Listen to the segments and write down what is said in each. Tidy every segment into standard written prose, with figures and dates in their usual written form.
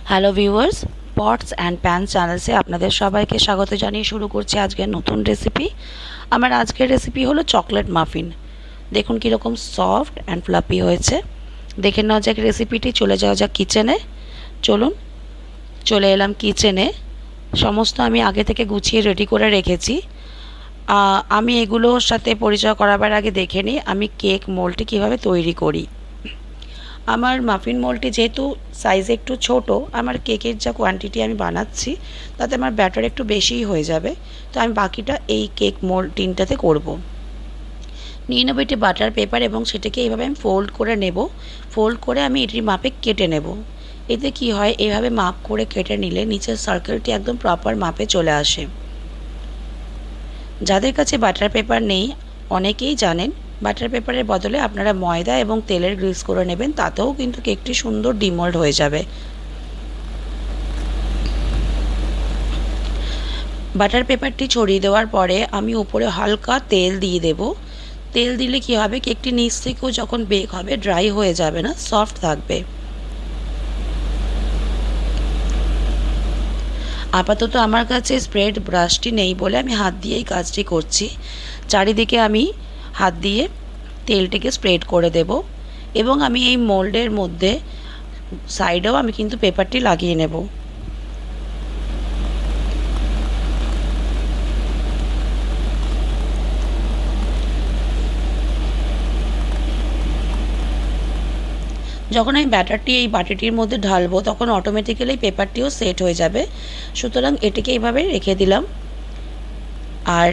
Hello viewers, pots and pan চ্যানেলসে আপনাদের সবাইকে স্বাগত জানিয়ে শুরু করছি আজকের নতুন রেসিপি। আমার আজকের রেসিপি হলো চকলেট মাফিন। দেখুন কীরকম সফট অ্যান্ড ফ্লাপি হয়েছে। দেখে নেওয়া যাক রেসিপিটি। চলে যাওয়া যাক কিচেনে। চলুন, চলে এলাম কিচেনে। সমস্ত আমি আগে থেকে গুছিয়ে রেডি করে রেখেছি। আমি এগুলোর সাথে পরিচয় করাবার আগে দেখে নিই আমি কেক মোল্ডটি কীভাবে তৈরি করি। আমার মাফিন মোল্ডটি যেহেতু সাইজে একটু ছোট, আমার কেকের যা কোয়ান্টিটি আমি বানাচ্ছি তাতে আমার ব্যাটার একটু বেশিই হয়ে যাবে। তো আমি বাকিটা এই কেক মোল্ড টিনটাতে করব। নিয়ে নেবো এটি বাটার পেপার এবং সেটাকে এইভাবে আমি ফোল্ড করে নেব। ফোল্ড করে আমি এটির মাপে কেটে নেব। এতে কি হয়, এইভাবে মাপ করে কেটে নিলে নিচের সার্কেলটি একদম প্রপার মাপে চলে আসে। যাদের কাছে বাটার পেপার নেই, অনেকেই জানেন বাটার পেপারের বদলে আপনারা ময়দা এবং তেলের গ্রিস করে নেবেন, তাতেও কিন্তু কেকটি সুন্দর ডিমোল্ড হয়ে যাবে। বাটার পেপারটি ছড়িয়ে দেওয়ার পরে আমি উপরে হালকা তেল দিয়ে দেব। তেল দিলে কি হবে, কেকটি নিচ থেকেও যখন বেক হবে ড্রাই হয়ে যাবে না, সফট থাকবে। আপাতত আমার কাছে স্প্রেড ব্রাশটি নেই বলে আমি হাত দিয়েই কাজটি করছি। চারিদিকে আমি হাত দিয়ে তেলটিকে স্প্রেড করে দেব এবং আমি এই মোল্ডের মধ্যে সাইডেও আমি কিন্তু পেপারটি লাগিয়ে নেব। যখন আমি ব্যাটারটি এই বাটিটির মধ্যে ঢালবো তখন অটোমেটিক্যালি পেপারটিও সেট হয়ে যাবে। সুতরাং এটিকে এইভাবে রেখে দিলাম। আর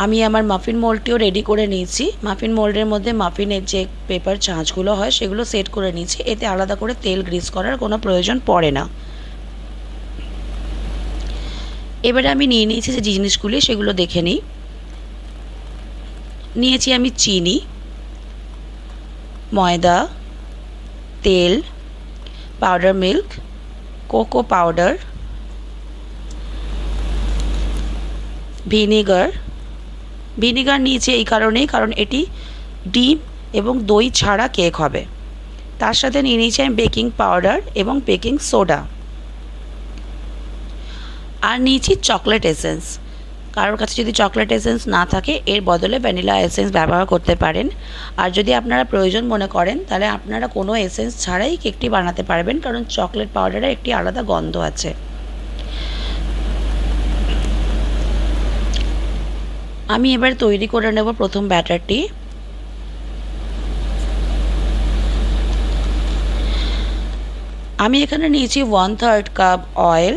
আমি আমার মাফিন মোল্ডটিও রেডি করে নিয়েছি। মাফিন মোল্ডের মধ্যে মাফিনের যে পেপার চাঁচগুলো হয় সেগুলো সেট করে নিয়েছি। এতে আলাদা করে তেল গ্রিস করার কোনো প্রয়োজন পড়ে না। এবারে আমি নিয়ে নিয়েছি যে জিনিসগুলি সেগুলো দেখে নিই। নিয়েছি আমি চিনি, ময়দা, তেল, powder milk, cocoa powder, vinegar নিয়েছি এই কারণেই, কারণ এটি ডিম এবং দই ছাড়া কেক হবে। তার সাথে নিয়ে নিয়েছি আমি বেকিং পাউডার এবং বেকিং সোডা। আর নিয়েছি চকলেট এসেন্স। কারোর কাছে যদি চকলেট এসেন্স না থাকে এর বদলে ভ্যানিলা এসেন্স ব্যবহার করতে পারেন। আর যদি আপনারা প্রয়োজন মনে করেন তাহলে আপনারা কোনো এসেন্স ছাড়াই কেকটি বানাতে পারবেন, কারণ চকলেট পাউডারের একটি আলাদা গন্ধ আছে। আমি এবার তৈরি করে নেব প্রথম ব্যাটারটি। আমি এখানে নিয়েছি 1/3 কাপ অয়েল।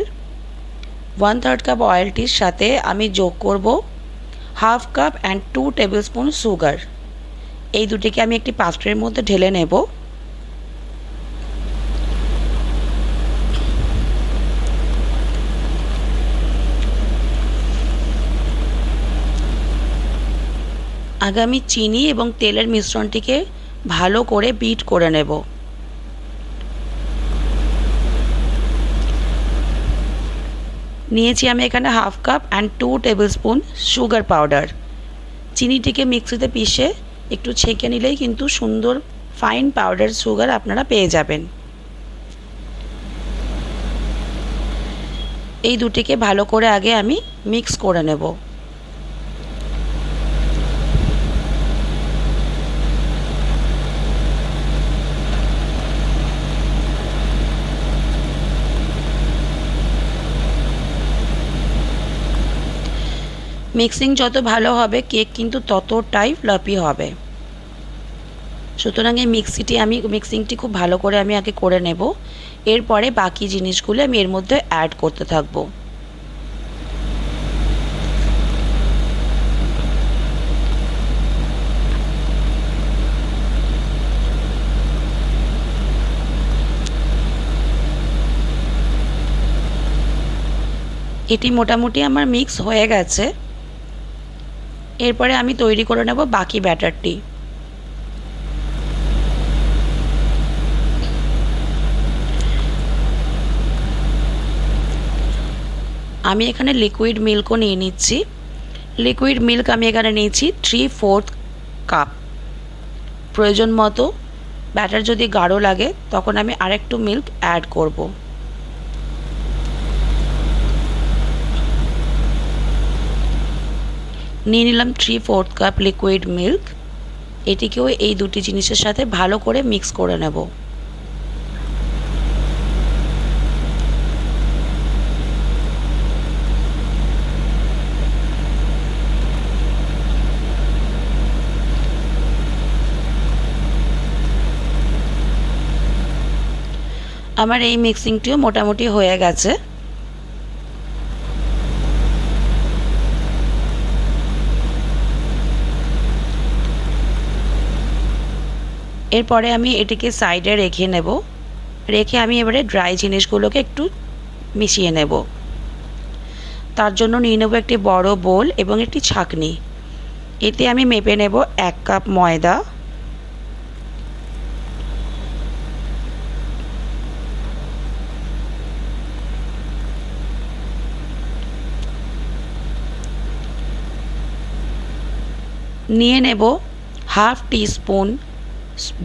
1/3 কাপ অয়েলটির সাথে আমি যোগ করব 1/2 cup and 2 tablespoon sugar. এই দুটিকে আমি একটি পাত্রের মধ্যে ঢেলে নেব। আগে আমি চিনি এবং তেলের মিশ্রণটিকে ভালো করে বিট করে নেব। নিয়েছি আমি এখানে 1/2 cup and 2 tablespoon sugar powder. চিনিটিকে মিক্সিতে পিষে একটু ছেঁকে নিলেই কিন্তু সুন্দর ফাইন পাউডার সুগার আপনারা পেয়ে যাবেন। এই দুটিকে ভালো করে আগে আমি মিক্স করে নেব। মিক্সিং যত ভালো হবে কেক কিন্তু ততটাই ফ্লাফি হবে। সুতরাং এই মিক্সিংটি খুব ভালো করে আমি আগে করে নেব। এরপরে বাকি জিনিসগুলো আমি এর মধ্যে অ্যাড করতে থাকব। এটি মোটামুটি আমার মিক্স হয়ে গেছে। এরপরে আমি তৈরি করে নেব বাকি ব্যাটারটি। আমি এখানে লিকুইড মিল্কও নিয়ে নিচ্ছি। লিকুইড মিল্ক আমি এখানে নিয়েছি 3/4 কাপ। প্রয়োজন মতো ব্যাটার যদি গাঢ় লাগে তখন আমি আরেকটু মিল্ক অ্যাড করব। নিয়ে নিলাম 3/4 কাপ লিকুইড মিল্ক। এটিকেও এই দুটি জিনিসের সাথে ভালো করে মিক্স করে নেব। আমার এই মিক্সিংটিও মোটামুটি হয়ে গেছে। এরপরে আমি এটিকে সাইডে রেখে নেব। রেখে আমি এবারে ড্রাই জিনিসগুলোকে একটু মিশিয়ে নেব। তার জন্য নিয়ে নেব একটি বড় বোল এবং একটি ছাঁকনি। এতে আমি মেপে নেব 1 কাপ ময়দা, নিয়ে নেব হাফ টিস্পুন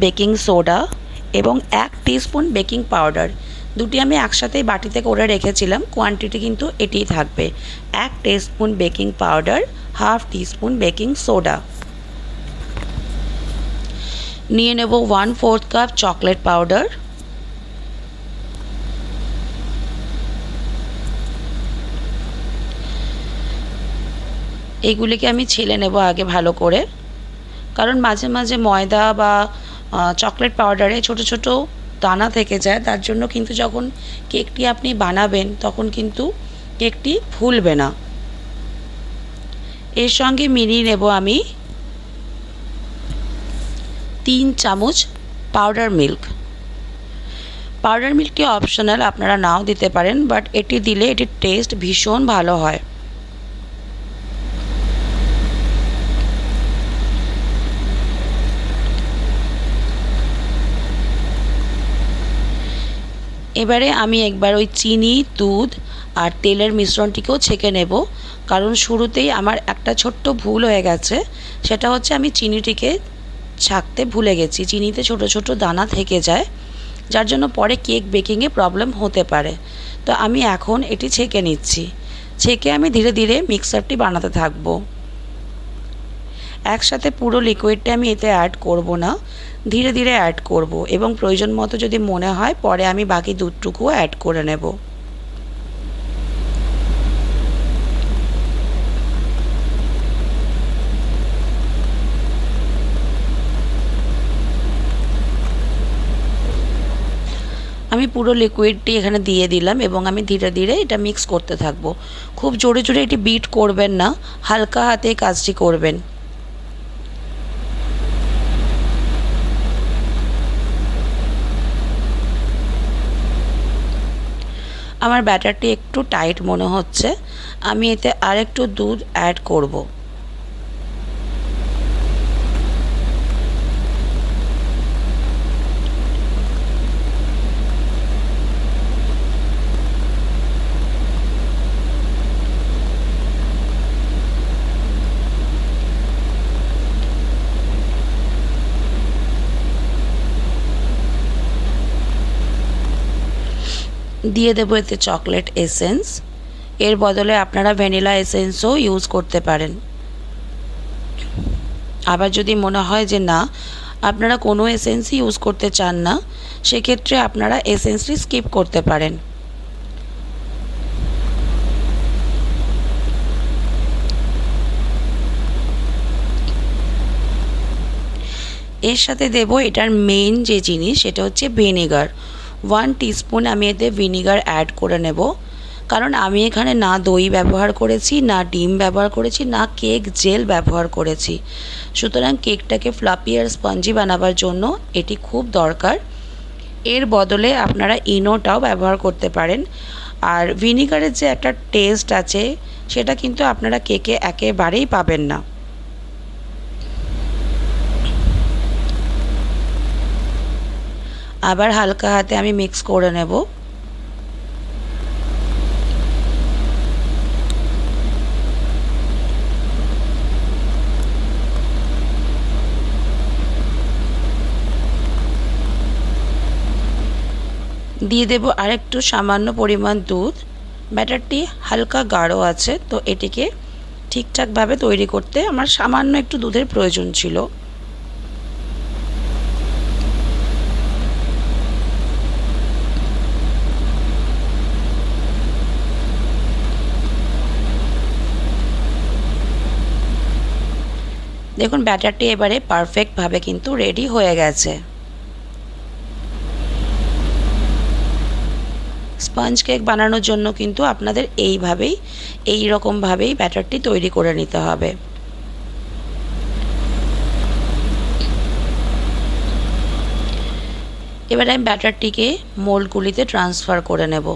বেকিং সোডা এবং 1 টিস্পুন বেকিং পাউডার। দুটি আমি একসাথেই বাটিতে করে রেখেছিলাম, কোয়ান্টিটি কিন্তু এটিই থাকবে। 1 teaspoon baking powder, half teaspoon baking soda. নিয়ে নেব 1/4 কাপ চকলেট পাউডার, এইগুলিকে আমি ছেলে নেব আগে ভালো করে, কারণ মাঝে মাঝে ময়দা বা চকলেট পাউডারে ছোট ছোট দানা থেকে যায়, তার জন্য কিন্তু যখন কেকটি আপনি বানাবেন তখন কিন্তু কেকটি ফুলবে না। এর সঙ্গে মিলিয়ে নেব আমি 3 চামচ পাউডার মিল্ক। পাউডার মিল্কটি অপশনাল, আপনারা নাও দিতে পারেন, বাট এটি দিলে এটির টেস্ট ভীষণ ভালো হয়। এবারে আমি একবার ওই চিনি, দুধ আর তেলের মিশ্রণটিকেও ছেঁকে নেব, কারণ শুরুতেই আমার একটা ছোট্ট ভুল হয়ে গেছে। সেটা হচ্ছে আমি চিনিটিকে ছাঁকতে ভুলে গেছি। চিনিতে ছোট ছোট দানা থেকে যায়, যার জন্য পরে কেক বেকিংয়ে প্রবলেম হতে পারে। তো আমি এখন এটি ছেঁকে নিচ্ছি। ছেঁকে আমি ধীরে ধীরে মিক্সারটি বানাতে থাকবো। একসাথে পুরো লিকুইডটা আমি এতে অ্যাড করব না, ধীরে ধীরে অ্যাড করব এবং প্রয়োজন মতো যদি মনে হয় পরে আমি বাকি দুধটুকুও অ্যাড করে নেব। আমি পুরো লিকুইডটি এখানে দিয়ে দিলাম এবং আমি ধীরে ধীরে এটা মিক্স করতে থাকবো। খুব জোরে জোরে এটি বিট করবেন না, হালকা হাতে কাজটি করবেন। আমার ব্যাটারটি একটু টাইট মনে হচ্ছে, আমি এতে আরেকটু দুধ অ্যাড করব। দিয়ে দেবো এতে চকলেট এসেন্স। এর বদলে আপনারা ভ্যানিলা এসেন্সও ইউজ করতে পারেন। আবার যদি মনে হয় যে না, আপনারা কোনো এসেন্সই ইউজ করতে চান না, সেক্ষেত্রে আপনারা এসেন্সটি স্কিপ করতে পারেন। এর সাথে দেব এটার মেইন যে জিনিস, সেটা হচ্ছে ভিনেগার। 1 টিস্পুন আমি এতে ভিনেগার অ্যাড করে নেব, কারণ আমি এখানে না দই ব্যবহার করেছি, না ডিম ব্যবহার করেছি, না কেক জেল ব্যবহার করেছি। সুতরাং কেকটাকে ফ্লাফি আর স্পঞ্জি বানাবার জন্য এটি খুব দরকার। এর বদলে আপনারা ইনোটাও ব্যবহার করতে পারেন। আর ভিনেগারের যে একটা টেস্ট আছে, সেটা কিন্তু আপনারা কেকে একেবারেই পাবেন না। আবার হালকা হাতে আমি মিক্স করে নেব। দিয়ে দেব আরেকটু সামান্য পরিমাণ দুধ। ব্যাটারটি হালকা গাঢ় আছে, তো এটিকে ঠিকঠাকভাবে তৈরি করতে আমার সামান্য একটু দুধের প্রয়োজন ছিল। দেখুন ব্যাটারটি এবারে পারফেক্টভাবে কিন্তু রেডি হয়ে গেছে। স্পঞ্জ কেক বানানোর জন্য কিন্তু আপনাদের এই রকমভাবেই ব্যাটারটি তৈরি করে নিতে হবে। এবারে আমি ব্যাটারটিকে মোল্ডগুলিতে ট্রান্সফার করে নেব।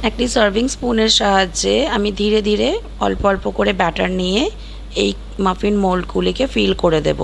একটি সার্ভিং স্পুনের সাহায্যে আমি ধীরে ধীরে অল্প অল্প করে ব্যাটার নিয়ে এই মাফিন মোল্ডগুলিকে ফিল করে দেব।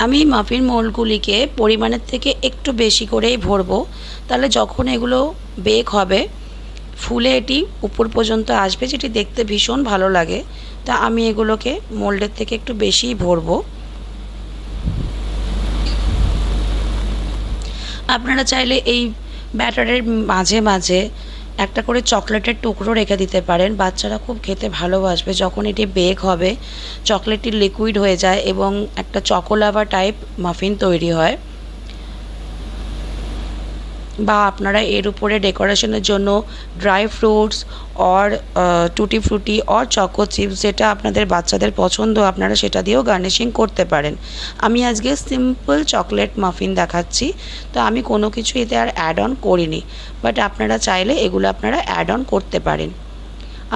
আমি মাফিন মোল্ডগুলিকে পরিমাণের থেকে একটু বেশি করেই ভরবো, তাহলে যখন এগুলো বেক হবে ফুলে এটি উপর পর্যন্ত আসবে, যেটি দেখতে ভীষণ ভালো লাগে। তা আমি এগুলোকে মোল্ডের থেকে একটু বেশিই ভরবো। আপনারা চাইলে এই ব্যাটারের মাঝে মাঝে একটা করে চকলেটের টুকরো রেখে দিতে পারেন, বাচ্চারা খুব খেতে ভালোবাসবে। যখন এটি বেক হবে চকলেটটি লিকুইড হয়ে যায় এবং একটা চকোলাভা টাইপ মাফিন তৈরি হয়। বা আপনারা এর উপরে ডেকোরেশনের জন্য ড্রাই ফ্রুটস অর টুটি ফ্রুটি অর চকো চিপস, যেটা আপনাদের বাচ্চাদের পছন্দ আপনারা সেটা দিয়েও গার্নিশিং করতে পারেন। আমি আজকে সিম্পল চকলেট মাফিন দেখাচ্ছি, তো আমি কোনো কিছু এতে আর অ্যাড অন করিনি, বাট আপনারা চাইলে এগুলো আপনারা অ্যাড অন করতে পারেন।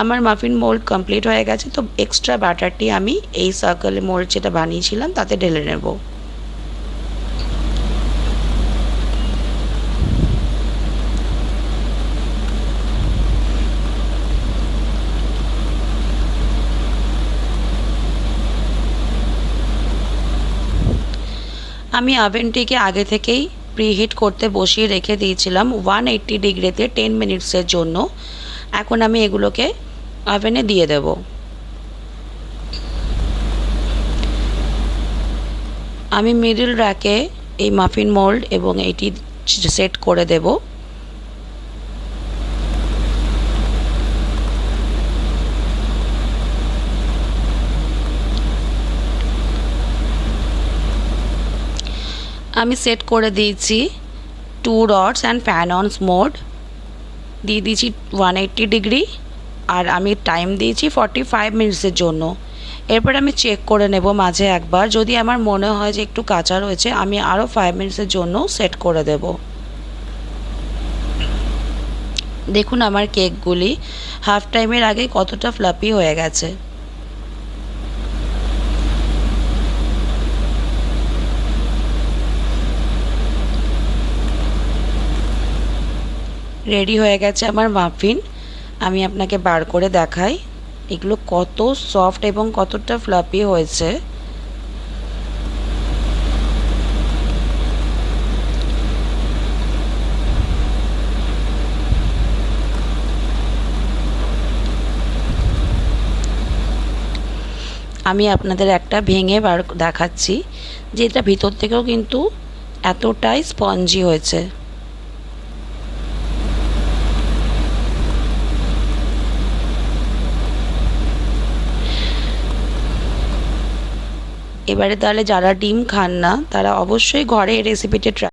আমার মাফিন মোল্ড কমপ্লিট হয়ে গেছে, তো এক্সট্রা ব্যাটারটি আমি এই সার্কেল মোল্ড যেটা বানিয়েছিলাম তাতে ঢেলে নেব। আমি ওভেনটিকে আগে থেকেই প্রিহিট করতে বসিয়ে রেখে দিয়েছিলাম 180 ডিগ্রিতে 10 মিনিটসের জন্য। এখন আমি এগুলোকে ওভেনে দিয়ে দেব। আমি মিডল র্যাকে এই মাফিন মোল্ড এবং এটি সেট করে দেব। আমি সেট করে দিয়েছি 2 rods and fan ons mode, দিয়ে দিয়েছি 180 ডিগ্রি, আর আমি টাইম দিয়েছি 45 মিনিটসের জন্য। এরপর আমি চেক করে নেব মাঝে একবার, যদি আমার মনে হয় যে একটু কাঁচা রয়েছে আমি আরও 5 মিনিটসের জন্য সেট করে দেব। দেখুন আমার কেকগুলি হাফ টাইমের আগে কতটা ফ্লাপি হয়ে গেছে। রেডি হয়ে গেছে আমার মাফিন। আমি আপনাকে বার করে দেখাই এগুলো কত সফট এবং কতটা ফ্লাপি হয়েছে। আমি আপনাদের একটা ভেঙে বার দেখাচ্ছি যে এটা ভিতর থেকেও কিন্তু এতটাই স্পঞ্জি হয়েছে। এবারে তাহলে যারা ডিম খান না তারা অবশ্যই ঘরে এই রেসিপিটা ট্রাই